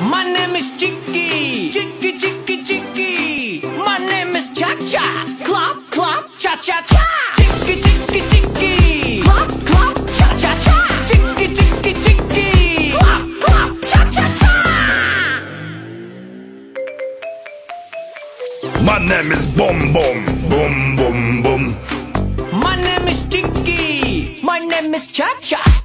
My name is Chicky. Chicky, Chicky, Chicky. My name is Cha Cha. Clap, clap, cha cha cha. Chicky, Chicky, Chicky. Clap, clap, cha cha cha. Chicky, Chicky, Chicky. Clap, clap, cha cha cha. My name is Boom Boom. Boom Boom Boom. My name is Chicky. My name is Cha Cha.